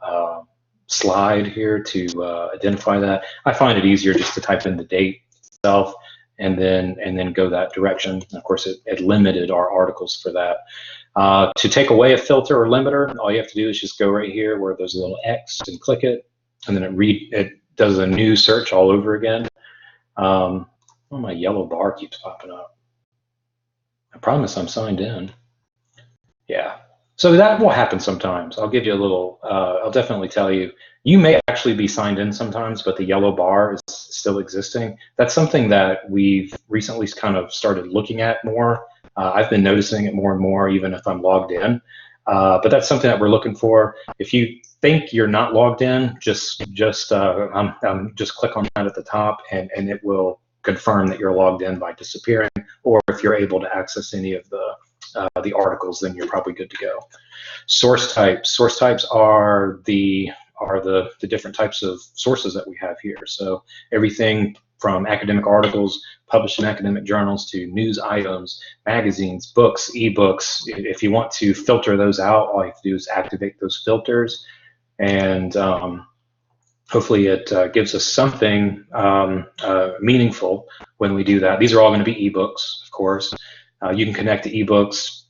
slide here to identify that. I find it easier just to type in the date itself and then go that direction. And of course, it limited our articles for that. To take away a filter or limiter, all you have to do is just go right here where there's a little X and click it, and then it does a new search all over again. Oh, my yellow bar keeps popping up. I promise I'm signed in. Yeah, so that will happen sometimes. I'll give you a little, I'll definitely tell you, you may actually be signed in sometimes, but the yellow bar is still existing. That's something that we've recently kind of started looking at more. I've been noticing it more and more, even if I'm logged in. But that's something that we're looking for. If you think you're not logged in, just click on that at the top, and it will confirm that you're logged in by disappearing. Or if you're able to access any of the articles, then you're probably good to go. Source types. Source types are the different types of sources that we have here. So everything from academic articles published in academic journals to news items, magazines, books, ebooks. If you want to filter those out, all you have to do is activate those filters, and hopefully it gives us something meaningful when we do that. These are all going to be ebooks, of course. You can connect to ebooks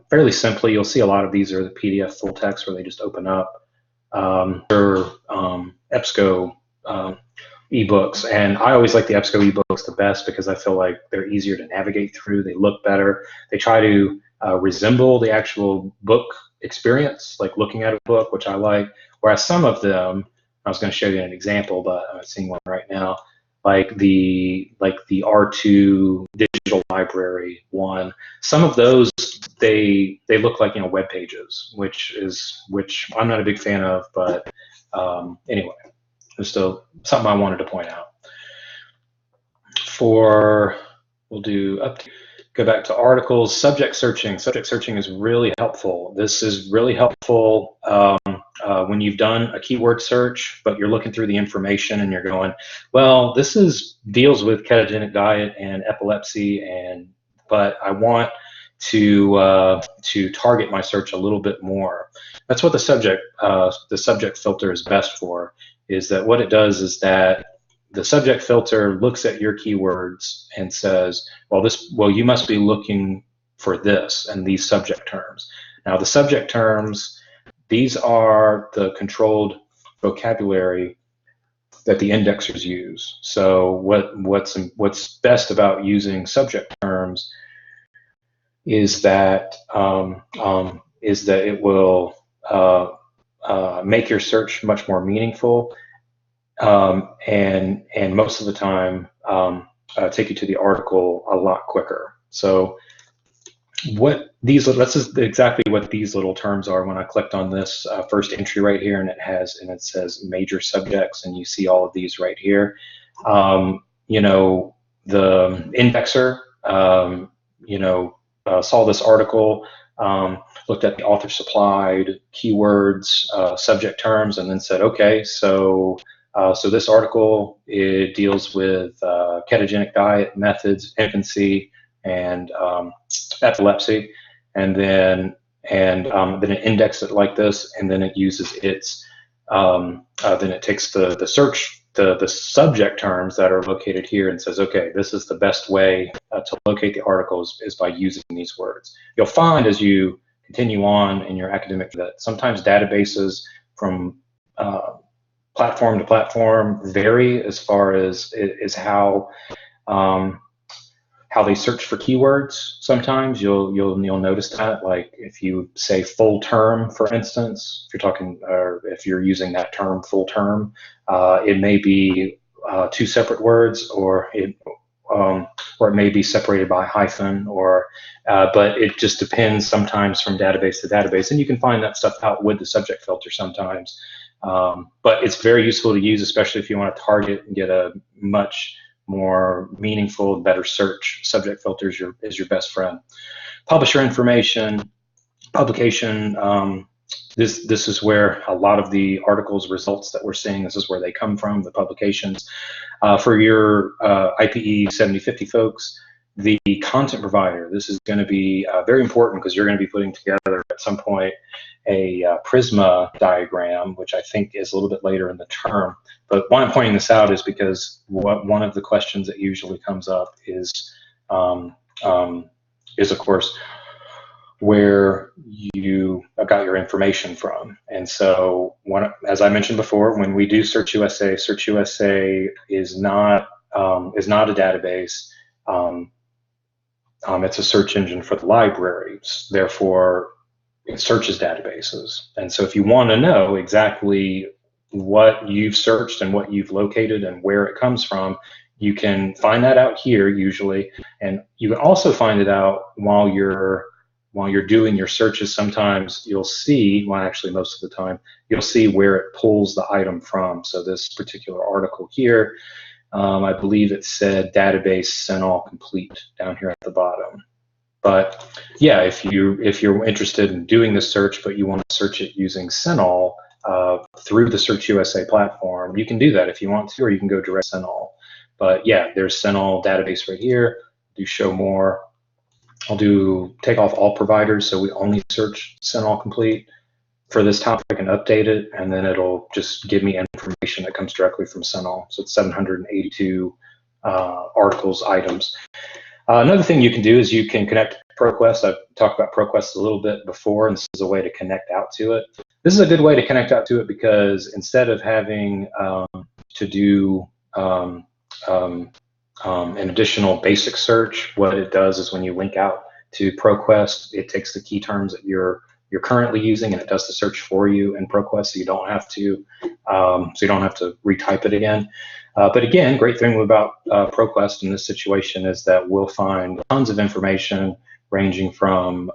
fairly simply. You'll see a lot of these are the PDF full text where they just open up. Or EBSCO ebooks, and I always like the EBSCO ebooks the best because I feel like they're easier to navigate through. They look better. They try to resemble the actual book experience, like looking at a book, which I like. Whereas some of them, I was going to show you an example, but I'm seeing one right now, like the R2 digital library one. Some of those, they look like, web pages, which I'm not a big fan of, but anyway, it's still something I wanted to point out. We'll do go back to articles. Subject searching. Subject searching is really helpful. This is really helpful when you've done a keyword search, but you're looking through the information and you're going, well, deals with ketogenic diet and epilepsy, but I want to target my search a little bit more. That's what the subject filter is best for. Is that what it does? Is that the subject filter looks at your keywords and says, well, you must be looking for this and these subject terms. Now, the subject terms, these are the controlled vocabulary that the indexers use. So what's best about using subject terms is that it will make your search much more meaningful, and most of the time take you to the article a lot quicker. So this is exactly what these little terms are. When I clicked on this first entry right here, and it says major subjects, and you see all of these right here. The indexer, saw this article, looked at the author supplied keywords, subject terms, and then said, okay, so this article, it deals with ketogenic diet methods, infancy, and epilepsy, and then it indexes it like this, and then it uses then it takes the search, the subject terms that are located here, and says, okay, this is the best way to locate the articles is by using these words. You'll find as you continue on in your academic that sometimes databases from platform to platform vary as far as how they search for keywords. Sometimes you'll notice that, like if you say full term, for instance, if you're talking, or if you're using that term full term, it may be two separate words, or it may be separated by a hyphen, but it just depends sometimes from database to database, and you can find that stuff out with the subject filter sometimes. But it's very useful to use, especially if you want to target and get a much more meaningful, better search. Subject filter is your best friend. Publisher information, publication. This is where a lot of the articles results that we're seeing, this is where they come from, the publications. For your IPE 7050 folks, the content provider, this is going to be very important, because you're going to be putting together at some point a Prisma diagram, which I think is a little bit later in the term. But why I'm pointing this out is because one of the questions that usually comes up is of course, where you got your information from. And so, as I mentioned before, when we do Search USA is not a database. It's a search engine for the libraries. Therefore, it searches databases. And so if you want to know exactly what you've searched and what you've located and where it comes from, you can find that out here usually. And you can also find it out while you're doing your searches. Sometimes you'll see, well, actually most of the time, you'll see where it pulls the item from. So this particular article here, I believe it said database CENOL complete down here at the bottom. But yeah, if you're interested in doing this search, but you want to search it using CENOL through the Search USA platform, you can do that if you want to, or you can go direct to CENOL. But yeah, there's CENOL database right here. Do show more. I'll take off all providers, so we only search CENOL complete for this topic and update it, and then it'll just give me information that comes directly from CENOL. So it's 782 articles, items. Another thing you can do is you can connect ProQuest. I've talked about ProQuest a little bit before, and this is a way to connect out to it. This is a good way to connect out to it because instead of having to do an additional basic search, what it does is when you link out to ProQuest, it takes the key terms that you're you're currently using, and it does the search for you in ProQuest, so you don't have to retype it again. But again, great thing about ProQuest in this situation is that we'll find tons of information ranging from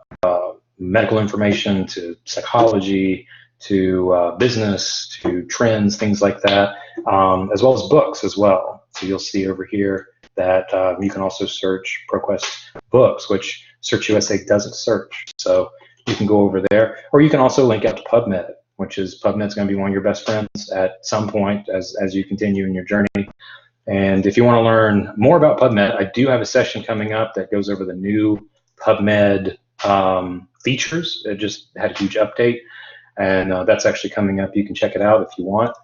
medical information to psychology to business to trends, things like that, as well as books as well. So you'll see over here that you can also search ProQuest books, which Search USA doesn't search. So you can go over there, or you can also link out to PubMed, which is PubMed's going to be one of your best friends at some point as you continue in your journey. And if you want to learn more about PubMed, I do have a session coming up that goes over the new PubMed features. It just had a huge update, and that's actually coming up. You can check it out if you want.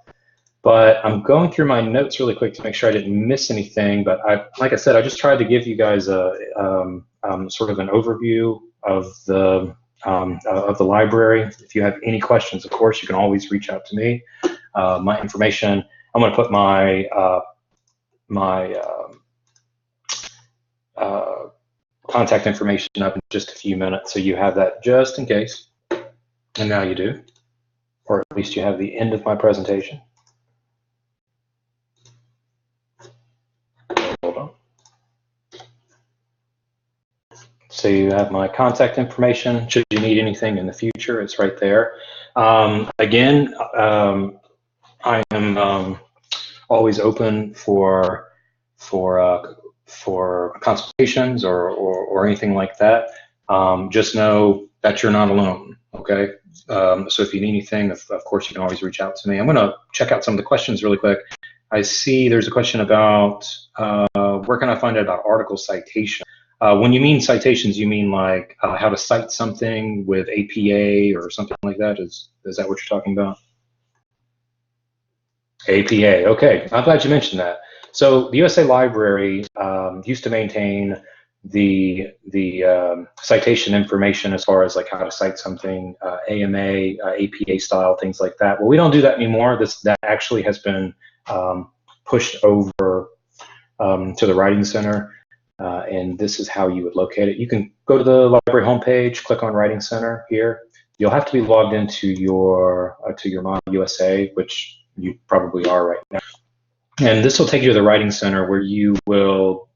But I'm going through my notes really quick to make sure I didn't miss anything. But like I said, I just tried to give you guys a sort of an overview of the library. If you have any questions, of course, you can always reach out to me. My information, I'm going to put my contact information up in just a few minutes, so you have that just in case. And now you do, or at least you have the end of my presentation. Hold on. So you have my contact information. Should you need anything in the future, it's right there. Again, I am always open for consultations or anything like that. Just know that you're not alone. Okay. So if you need anything, of course, you can always reach out to me. I'm going to check out some of the questions really quick. I see there's a question about where can I find out about article citation? When you mean citations, you mean like how to cite something with APA or something like that? Is that what you're talking about? APA, okay. I'm glad you mentioned that. So the USA Library used to maintain the citation information as far as like how to cite something, AMA, APA style, things like that. Well, we don't do that anymore. That actually has been pushed over to the Writing Center, and this is how you would locate it. You can go to the library homepage, click on Writing Center here. You'll have to be logged into your Mod USA, which you probably are right now. And this will take you to the Writing Center where you will,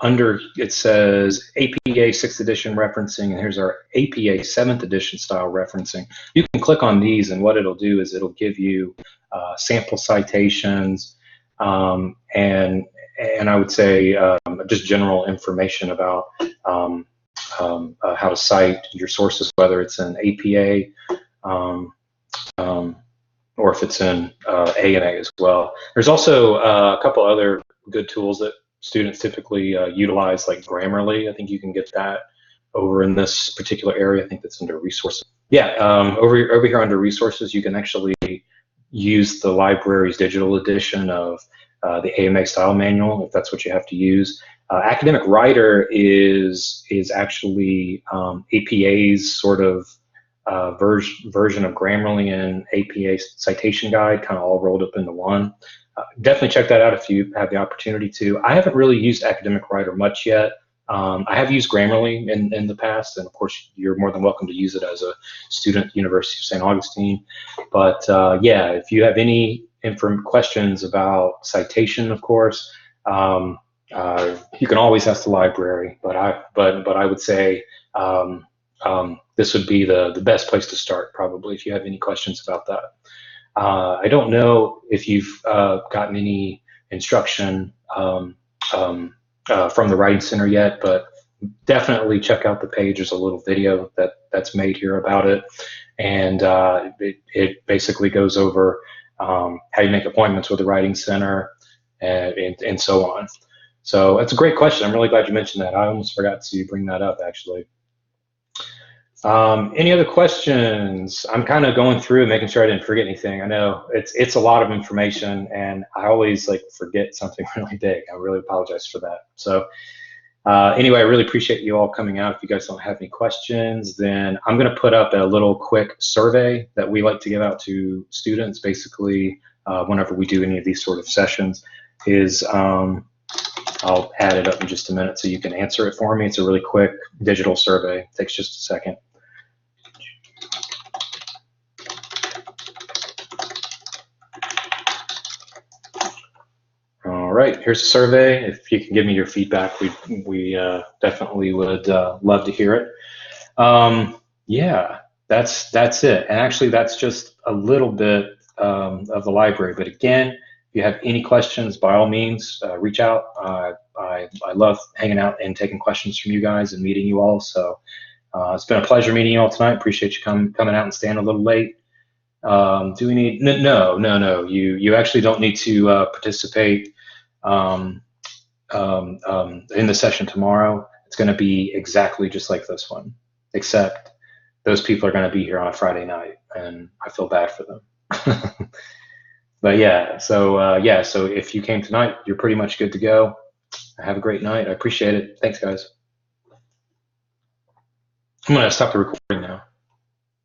it says APA 6th edition referencing, and here's our APA 7th edition style referencing. You can click on these, and what it'll do is it'll give you sample citations and I would say just general information about how to cite your sources, whether it's in APA or if it's in AMA as well. There's also a couple other good tools that students typically utilize, like Grammarly. I think you can get that over in this particular area. I think that's under resources. Yeah, over here under resources, you can actually use the library's digital edition of the AMA style manual, if that's what you have to use. Academic Writer is actually APA's sort of version of Grammarly and APA citation guide, kind of all rolled up into one. Definitely check that out if you have the opportunity to. I haven't really used Academic Writer much yet. I have used Grammarly in the past, and of course, you're more than welcome to use it as a student at the University of St. Augustine. But yeah, if you have any questions about citation, of course, you can always ask the library. But I would say this would be the best place to start, probably, if you have any questions about that. I don't know if you've gotten any instruction from the Writing Center yet, but definitely check out the page. There's a little video that's made here about it, and it basically goes over how you make appointments with the Writing Center and so on. So that's a great question. I'm really glad you mentioned that. I almost forgot to bring that up, actually. Any other questions? I'm kind of going through and making sure I didn't forget anything. I know it's a lot of information, and I always like forget something really big. I really apologize for that. So anyway, I really appreciate you all coming out. If you guys don't have any questions, then I'm going to put up a little quick survey that we like to give out to students, basically, whenever we do any of these sort of sessions. I'll add it up in just a minute so you can answer it for me. It's a really quick digital survey. It takes just a second. right, here's a survey. If you can give me your feedback, we definitely would love to hear it. Yeah, that's it. And actually, that's just a little bit of the library. But again, if you have any questions, by all means, reach out. I love hanging out and taking questions from you guys and meeting you all. So it's been a pleasure meeting you all tonight. Appreciate you coming out and staying a little late. Do we need? No. You actually don't need to participate um, in the session tomorrow. It's going to be exactly just like this one, except those people are going to be here on a Friday night, and I feel bad for them. But yeah, so if you came tonight, you're pretty much good to go. Have a great night. I appreciate it. Thanks, guys. I'm going to stop the recording now.